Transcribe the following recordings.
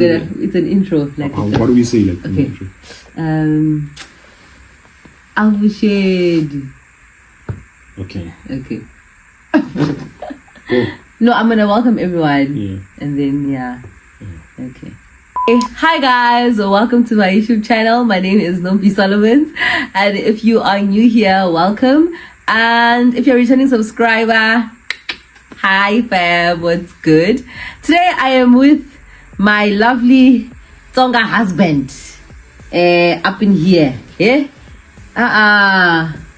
It's an intro. Like what do we say? Like okay. Intro? Abushedi. Okay. Okay. Go. No, I'm gonna welcome everyone. Yeah. And then okay. Hey, hi guys, welcome to my YouTube channel. My name is Nompi Solomon, and if you are new here, welcome. And if you're a returning subscriber, hi fam, what's good? Today I am with my lovely Tsonga husband up in here.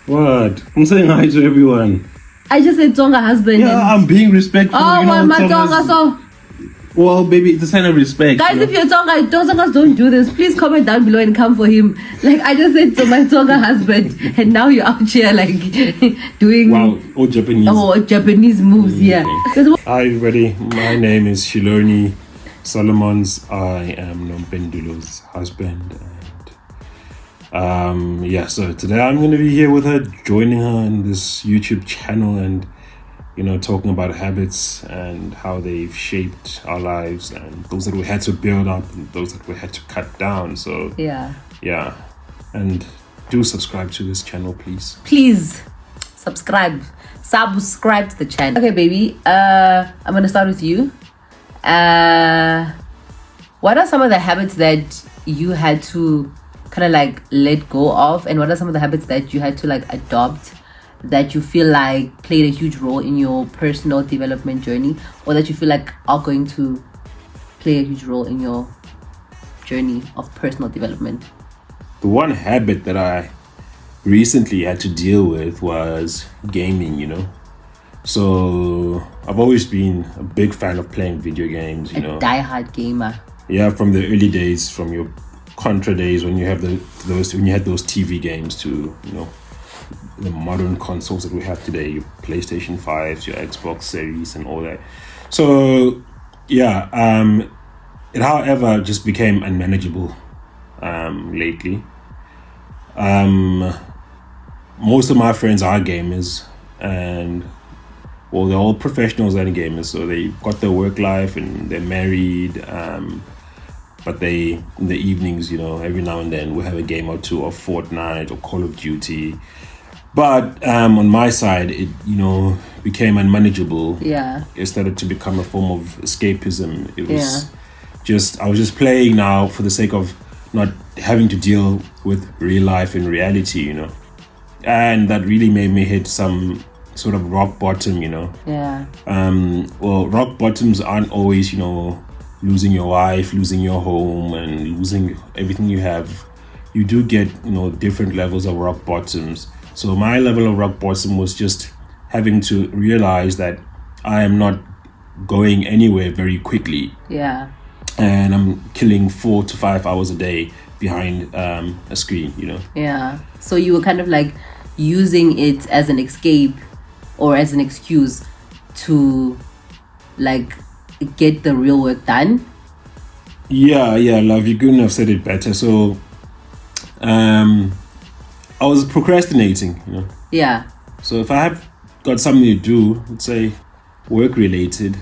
What? I'm saying hi to everyone. I just said Tsonga husband. Yeah, I'm being respectful. Oh, my Tsonga, so. Well, baby, it's a sign of respect. Guys, if you're Tsongas don't do this. Please comment down below and come for him. Like I just said to my Tsonga husband, and now you're out here like doing all Japanese. Japanese moves here. Hi everybody, my name is Shiloni Solomons. I am Nompendulo's husband, and so today I'm going to be here with her, joining her in this YouTube channel, and talking about habits and how they've shaped our lives, and those that we had to build up and those that we had to cut down. So yeah, and do subscribe to this channel, please subscribe to the channel. Okay baby, I'm gonna start with you. What are some of the habits that you had to kind of like let go of, and what are some of the habits that you had to like adopt that you feel like played a huge role in your personal development journey, or that you feel like are going to play a huge role in your journey of personal development? The one habit that I recently had to deal with was gaming, So I've always been a big fan of playing video games, Die-hard gamer. Yeah, from the early days, from your Contra days when you have when you had those TV games to, the modern consoles that we have today, your PlayStation 5s, your Xbox Series and all that. So it however just became unmanageable lately. Most of my friends are gamers, and they're all professionals and gamers, so they've got their work life and they're married, but in the evenings, every now and then we'll have a game or two of Fortnite or Call of Duty. But on my side, it became unmanageable. Yeah. It started to become a form of escapism. It was I was just playing now for the sake of not having to deal with real life and reality, and that really made me hit some sort of rock bottom, Yeah. Rock bottoms aren't always, losing your wife, losing your home, and losing everything you have. You do get, different levels of rock bottoms. So my level of rock bottom was just having to realize that I am not going anywhere very quickly. Yeah. And I'm killing 4 to 5 hours a day behind a screen, Yeah. So you were kind of like using it as an escape or as an excuse to like get the real work done. Yeah, love, you couldn't have said it better. So I was procrastinating, Yeah. So if I have got something to do, let's say work related,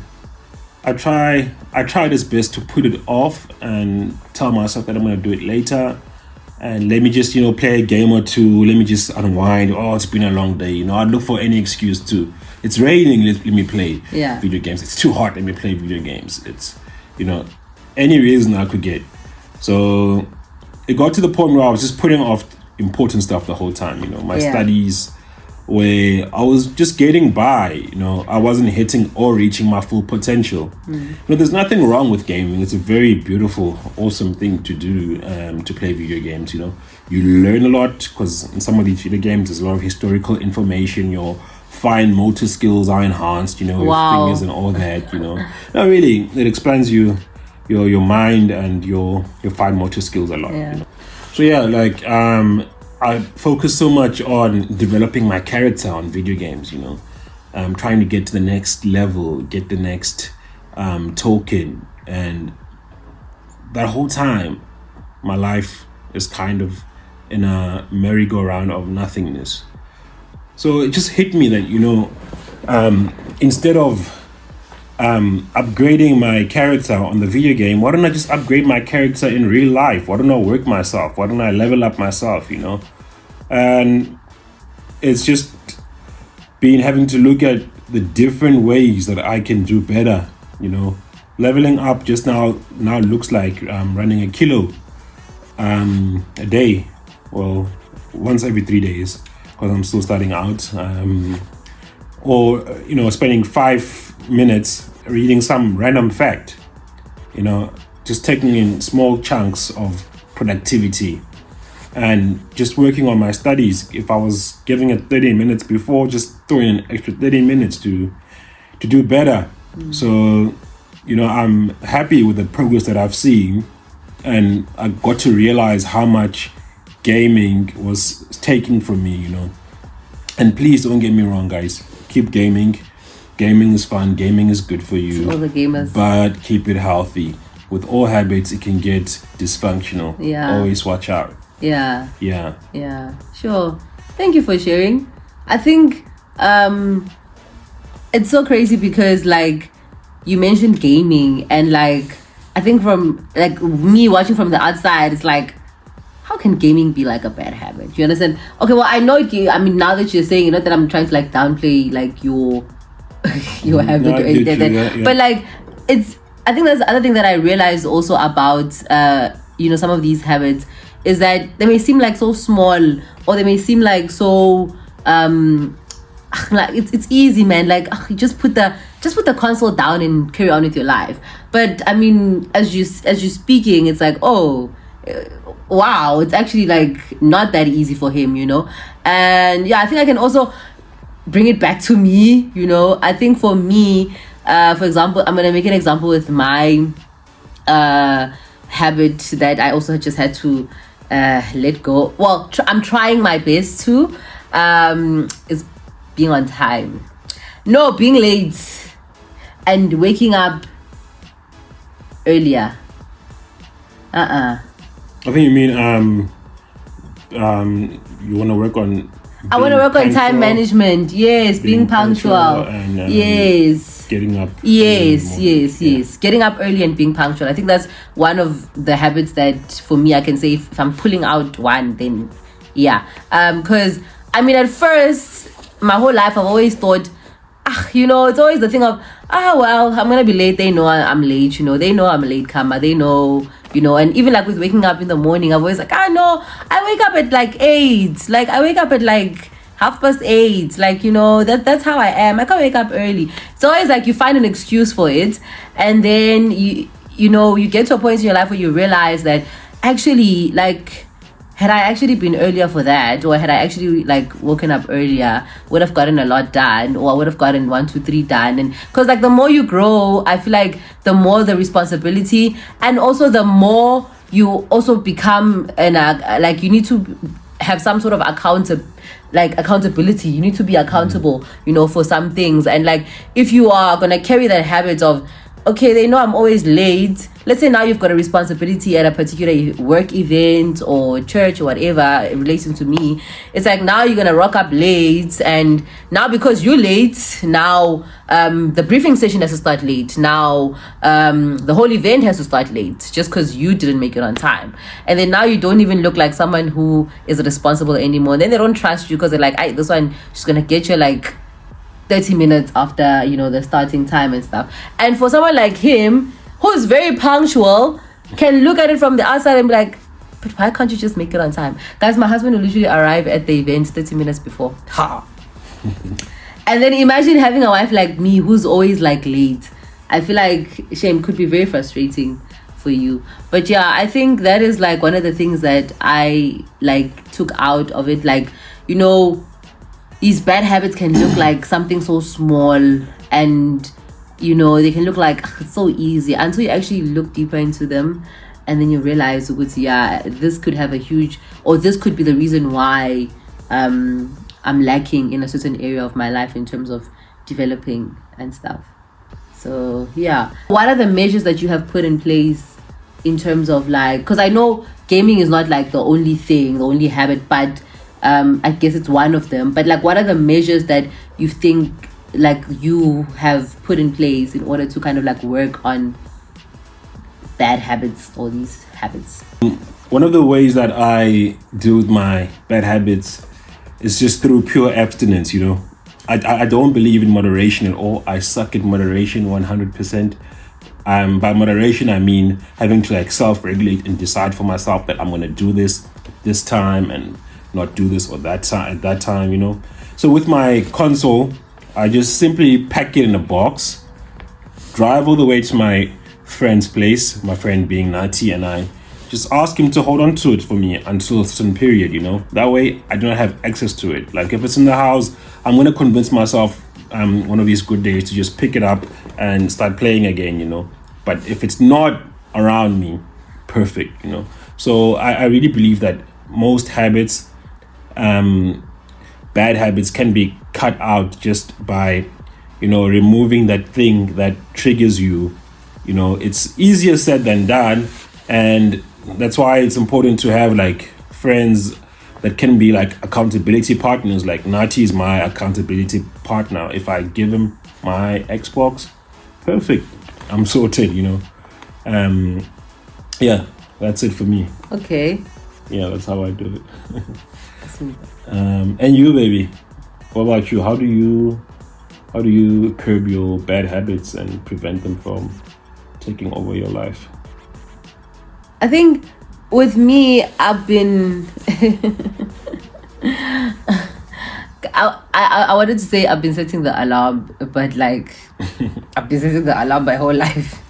I tried as best to put it off and tell myself that I'm going to do it later, and let me just play a game or two, let me just unwind. It's been a long day, I'd look for any excuse to. It's raining, let me play video games. It's too hot, let me play video games. It's any reason I could get. So it got to the point where I was just putting off important stuff the whole time, my studies, where I was just getting by, I wasn't hitting or reaching my full potential. There's nothing wrong with gaming. It's a very beautiful, awesome thing to do, to play video games. You learn a lot, because in some of these video games there's a lot of historical information. Your fine motor skills are enhanced, your fingers and all that. No, really, it expands your mind and your fine motor skills a lot. So I focus so much on developing my character on video games, trying to get to the next level, get the next token, and that whole time my life is kind of in a merry-go-round of nothingness. So it just hit me that instead of upgrading my character on the video game, why don't I just upgrade my character in real life? Why don't I work myself? Why don't I level up myself, you know? And it's just been having to look at the different ways that I can do better, you know? Leveling up just now looks like running a kilo a day. Well, once every 3 days, because I'm still starting out. Or, you know, spending 5 minutes reading some random fact, you know, just taking in small chunks of productivity and just working on my studies. If I was giving it 30 minutes before, just throwing an extra 30 minutes to do better. So, you know, I'm happy with the progress that I've seen, and I got to realize how much gaming was taking from me, you know. And please don't get me wrong, guys. Keep gaming. Gaming is fun. Gaming is good for you. To all the gamers. But keep it healthy. With all habits, it can get dysfunctional. Yeah. Always watch out. Yeah. Yeah. Yeah. Sure. Thank you for sharing. I think it's so crazy because, like, you mentioned gaming, and, like, I think from, like, me watching from the outside, it's like, how can gaming be like a bad habit? You understand? Okay, well, I know it. I mean, now that you're saying, not that I'm trying to like downplay like your habit No, I or anything, get you, yeah. but like I think there's the other thing that I realized also about you know, some of these habits is that they may seem like so small, or they may seem like so like it's easy, man. Like, you just put the console down and carry on with your life. But I mean, as you're speaking, it's like, oh, wow, it's actually like not that easy for him, you know. And yeah, I think I can also bring it back to me, you know. I think for me, for example, I'm gonna make an example with my habit that I also just had to let go. Well, I'm trying my best to is being on time. No, being late and waking up earlier. I think you mean you want to work on. I want to work on time management. Yes, being punctual. And, yes. Getting up. Yes. Getting up early and being punctual. I think that's one of the habits that, for me, I can say if I'm pulling out one, then yeah. Because I mean, at first, my whole life I've always thought, you know, it's always the thing of, well, I'm gonna be late. They know I'm late. You know, they know I'm a late comer. They know. You know, and even like with waking up in the morning, I've always like, no, I wake up at like 8. Like, I wake up at like 8:30. Like, you know, that's how I am. I can't wake up early. It's always like you find an excuse for it, and then you know, you get to a point in your life where you realize that actually, like, had I actually been earlier for that, or had I actually like woken up earlier, would have gotten a lot done, or I would have gotten 1, 2, 3 done. And because like the more you grow, I feel like the more the responsibility, and also the more you also become like you need to have some sort of accountability. You need to be accountable, you know, for some things. And like if you are gonna carry that habit of, okay, they know I'm always late. Let's say now you've got a responsibility at a particular work event or church or whatever relating to me. It's like now you're going to rock up late. And now because you're late, now the briefing session has to start late. Now the whole event has to start late just because you didn't make it on time. And then now you don't even look like someone who is responsible anymore. And then they don't trust you because they're like, this one, she's going to get you like 30 minutes after, you know, the starting time and stuff. And for someone like him, who's very punctual, can look at it from the outside and be like, but why can't you just make it on time? Guys, my husband will literally arrive at the event 30 minutes before. And then imagine having a wife like me who's always like late. I feel like, shame, could be very frustrating for you. But yeah, I think that is like one of the things that I like took out of it. Like, you know, these bad habits can look like something so small, and you know, they can look like it's so easy until you actually look deeper into them, and then you realize, yeah, this could have a huge, or this could be the reason why I'm lacking in a certain area of my life in terms of developing and stuff. So yeah, what are the measures that you have put in place in terms of like, because I know gaming is not like the only thing, the only habit, but I guess it's one of them. But like, what are the measures that you think like you have put in place in order to kind of like work on bad habits or these habits? One of the ways that I deal with my bad habits is just through pure abstinence, you know. I don't believe in moderation at all. I suck at moderation 100%. By moderation, I mean having to like self-regulate and decide for myself that I'm going to do this time and not do this or that time at that time, you know. So with my console, I just simply pack it in a box, drive all the way to my friend's place, my friend being Nati, and I just ask him to hold on to it for me until a certain period, you know. That way I do not have access to it. Like if it's in the house, I'm going to convince myself one of these good days to just pick it up and start playing again, you know. But if it's not around me, perfect, you know. So I really believe that most habits, bad habits, can be cut out just by, you know, removing that thing that triggers you. You know, it's easier said than done. And that's why it's important to have like friends that can be like accountability partners. Like Nati is my accountability partner. If I give him my Xbox, perfect, I'm sorted, you know. Yeah, that's it for me. Okay. Yeah, that's how I do it. And you, baby, what about you? How do you curb your bad habits and prevent them from taking over your life? I think with me, I've been I wanted to say I've been setting the alarm, but like I've been setting the alarm my whole life.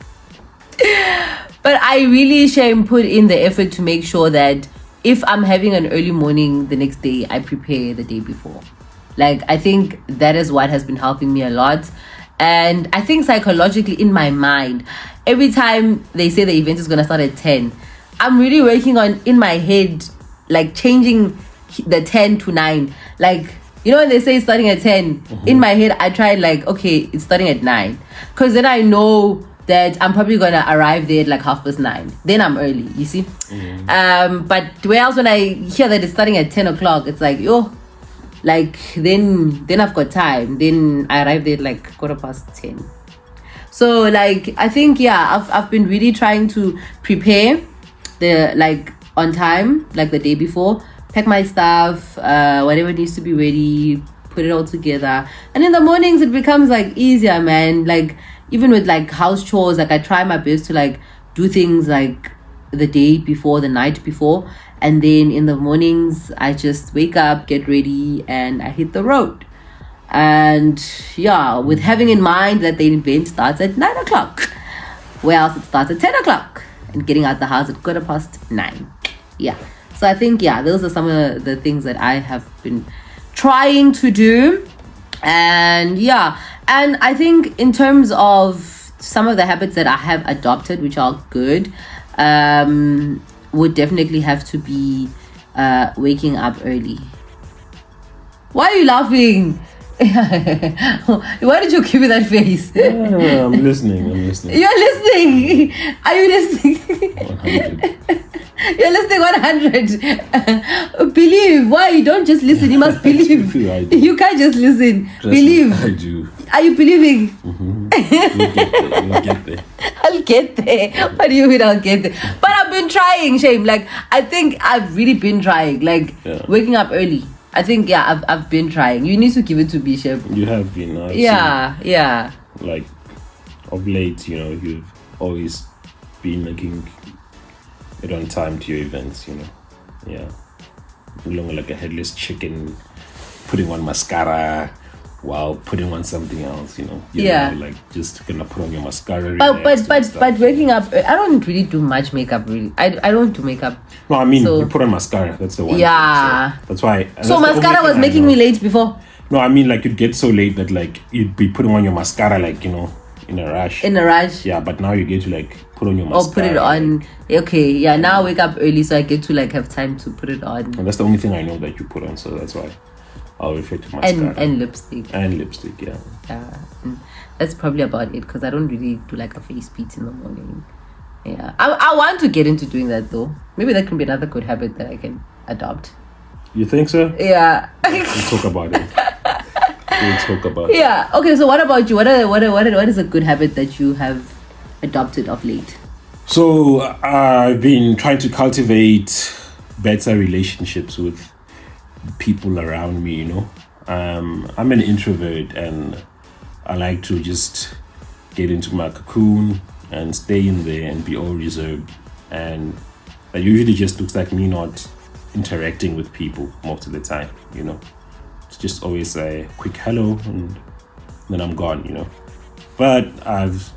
But I really put in the effort to make sure that if I'm having an early morning the next day, I prepare the day before. Like I think that is what has been helping me a lot. And I think psychologically in my mind, every time they say the event is going to start at 10, I'm really working on in my head, like changing the 10 to 9. Like, you know, when they say it's starting at 10, in my head, I try like, okay, it's starting at 9. Because then I know that I'm probably going to arrive there at like 9:30. Then I'm early, you see. But where else when I hear that it's starting at 10 o'clock, it's like, yo, like then I've got time. Then I arrive there at like 10:15. So like I think I've been really trying to prepare the like on time, like the day before, pack my stuff, whatever needs to be ready, put it all together, and in the mornings it becomes like easier, man. Like even with like house chores, like I try my best to like do things like the day before, the night before, and then in the mornings I just wake up, get ready, and I hit the road. And yeah, with having in mind that the event starts at 9 o'clock, where else it starts at 10 o'clock, and getting out the house at 9:15. Yeah, so I think those are some of the things that I have been trying to do. And and I think in terms of some of the habits that I have adopted, which are good, would definitely have to be waking up early. Why are you laughing? Why did you give me that face? I'm listening. You're listening. Are you listening? 100. You're listening 100. Believe. Why? You don't just listen. You must believe. You can't just listen. Trust believe. Me, I do. Are you believing? You'll get there. I'll get there. What do you mean I'll get there? But I've been trying, Shame. Like, I think I've really been trying. Like, waking up early. I think, I've been trying. You need to give it to Bishop. You have been. Yeah. Like, of late, you know, you've always been making it on time to your events, you know. Yeah. No longer like a headless chicken putting on mascara while putting on something else, you know. You're like just gonna put on your mascara. But waking up, I don't really do much makeup, really. I don't do makeup. No, I mean, you put on mascara. That's the one. Yeah. Thing, so that's why. So mascara was making me late before. No, I mean, like you'd get so late that like you'd be putting on your mascara, like, you know, in a rush. Yeah, but now you get to like put on your mascara. Or put it on. Like, okay, yeah. Now I wake up early, so I get to like have time to put it on. And that's the only thing I know that you put on, so that's why I'll refer to mascara. And lipstick. And lipstick, yeah. Yeah, that's probably about it, because I don't really do like a face beat in the morning. Yeah, I want to get into doing that though. Maybe that can be another good habit that I can adopt. You think so? Yeah. We'll talk about it. we'll talk about. Yeah. Okay. So what about you? What is a good habit that you have adopted of late? So I've been trying to cultivate better relationships with people around me. I'm an introvert and I like to just get into my cocoon and stay in there and be all reserved. And that usually just looks like me not interacting with people most of the time. It's just always a quick hello and then I'm gone. But I've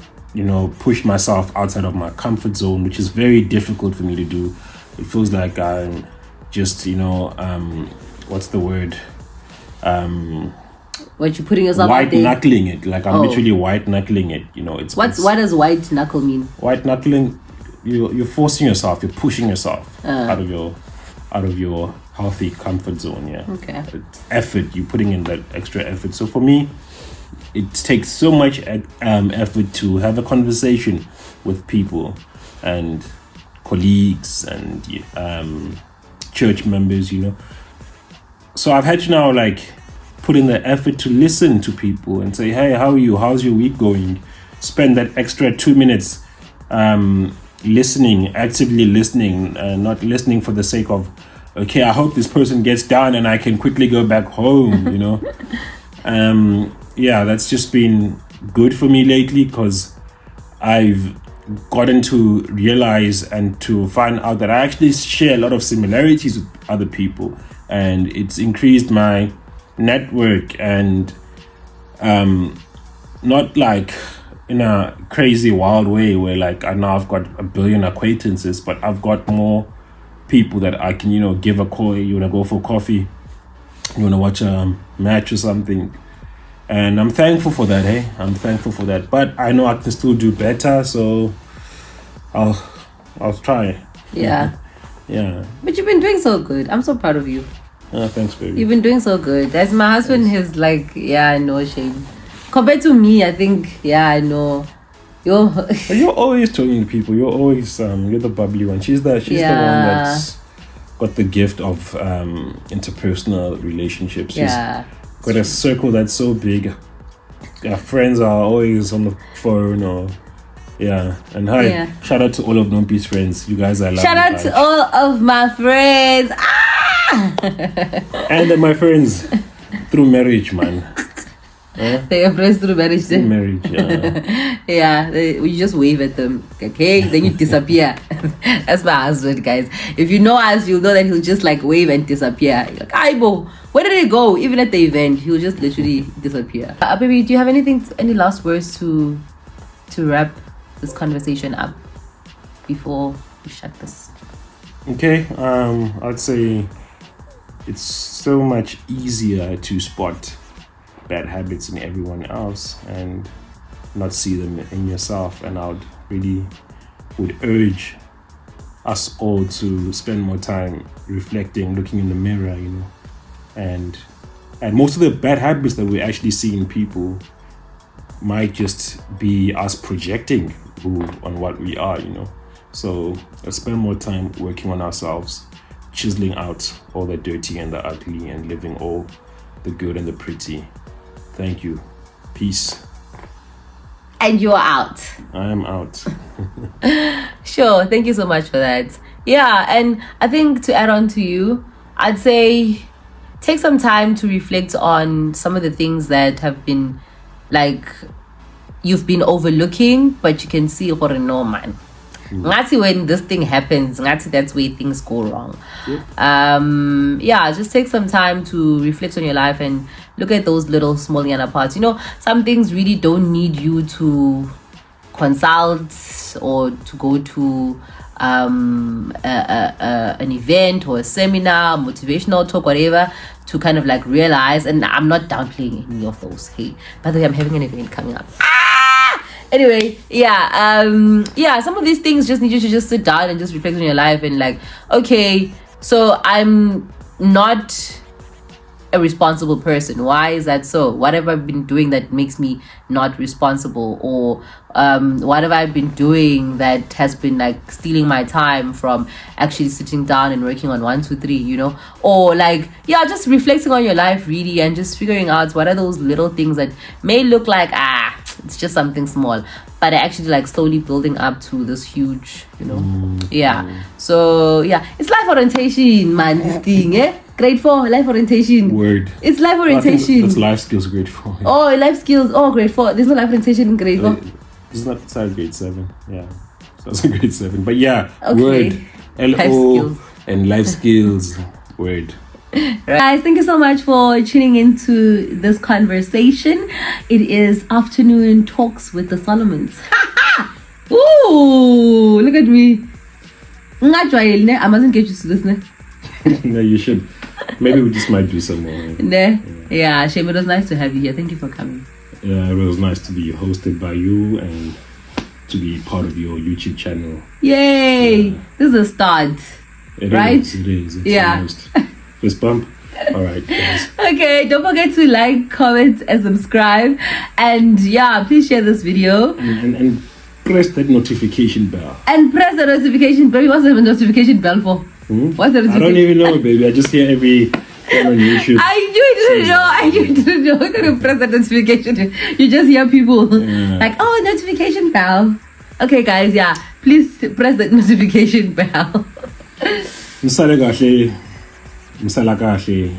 pushed myself outside of my comfort zone, which is very difficult for me to do. It feels like I'm just what's the word, what, you putting yourself white out there? knuckling it. Like I'm literally white knuckling it. What does white knuckle mean? White knuckling, you're forcing yourself, you're pushing yourself out of your healthy comfort zone. Yeah. Okay. It's effort, you're putting in that extra effort. So for me, it takes so much effort to have a conversation with people and colleagues and church members. So I've had to now put in the effort to listen to people and say, hey, how are you? How's your week going? Spend that extra 2 minutes listening, actively listening, not listening for the sake of, okay, I hope this person gets down and I can quickly go back home. Yeah, that's just been good for me lately because I've gotten to realize and to find out that I actually share a lot of similarities with other people, and it's increased my network and not in a crazy wild way where I know I've got a billion acquaintances, but I've got more people that I can give a call. You want to go for coffee, you want to watch a match or something. And I'm thankful for that, hey? I'm thankful for that. But I know I can still do better, so I'll try. Yeah. Yeah. But you've been doing so good. I'm so proud of you. Thanks, baby. You've been doing so good. As my husband is no shame. Compared to me, I think, I know. You're always talking to people. You're always you're the bubbly one. She's the one that's got the gift of interpersonal relationships. Yeah. Got a circle that's so big. Our friends are always on the phone and hi. Yeah. Shout out to all of Nompi's friends. You guys are lovely. Shout out to all of my friends. And my friends through marriage, man. They are friends through marriage. Through marriage, yeah. Yeah, we just wave at them, okay? Then you disappear. That's my husband, guys. If you know us, you'll know that he'll just wave and disappear. You're like, Aibo, where did he go? Even at the event, he'll just literally disappear. Baby, do you have any last words to wrap this conversation up before we shut this? Okay, I'd say it's so much easier to spot bad habits in everyone else and not see them in yourself. And I would urge us all to spend more time reflecting, looking in the mirror, and most of the bad habits that we actually see in people might just be us projecting on what we are. So let's spend more time working on ourselves, chiseling out all the dirty and the ugly and living all the good and the pretty. Thank you. Peace. And you're out. I am out. Sure. Thank you so much for that. Yeah. And I think to add on to you, I'd say take some time to reflect on some of the things that have been you've been overlooking, but you can see what no man. Ngati when this thing happens, ngati that's where things go wrong. Yep. Just take some time to reflect on your life and look at those little small yana parts. Some things really don't need you to consult or to go to an event or a seminar, motivational talk, whatever, to kind of realize. And I'm not downplaying any of those. Hey, by the way, I'm having an event coming up. Anyway, some of these things just need you to just sit down and just reflect on your life and okay, so I'm not a responsible person. Why is that so? What have I been doing that makes me not responsible? Or what have I been doing that has been like stealing my time from actually sitting down and working on 1, 2, 3, you know? Or like, yeah, just reflecting on your life really and just figuring out what are those little things that may look like, it's just something small, but actually like slowly building up to this huge, you know? So yeah, it's life orientation, man, this thing, Grade 4, life orientation. Word. It's life orientation. That's life skills grade 4. Yeah. Oh, life skills. Oh, grade 4. There's no life orientation in grade 4. It's not started grade 7. Yeah. So it's grade 7. But yeah, okay. Word. LO and life skills. Word. Right. Guys, thank you so much for tuning into this conversation. It is afternoon talks with the Solomons. Ooh, look at me. I mustn't get used to this. No, you should. Maybe we just might do some more. Yeah, Shame, it was nice to have you here. Thank you for coming. Yeah, it was nice to be hosted by you and to be part of your YouTube channel. Yay! Yeah. This is a start. Right? It is. It's yeah. Fist bump. All right, guys. Okay, don't forget to like, comment, and subscribe. And yeah, please share this video. And press that notification bell. And press the notification bell. What's the notification bell for? What's the notification? I don't even know, baby. I just hear every on YouTube. I didn't know. We're going to press the notification. You just hear people like, oh, notification bell. Okay, guys, yeah. Please press the notification bell. Msala kahle.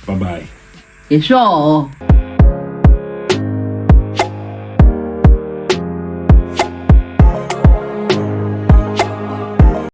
Bye-bye. Yeah, sure.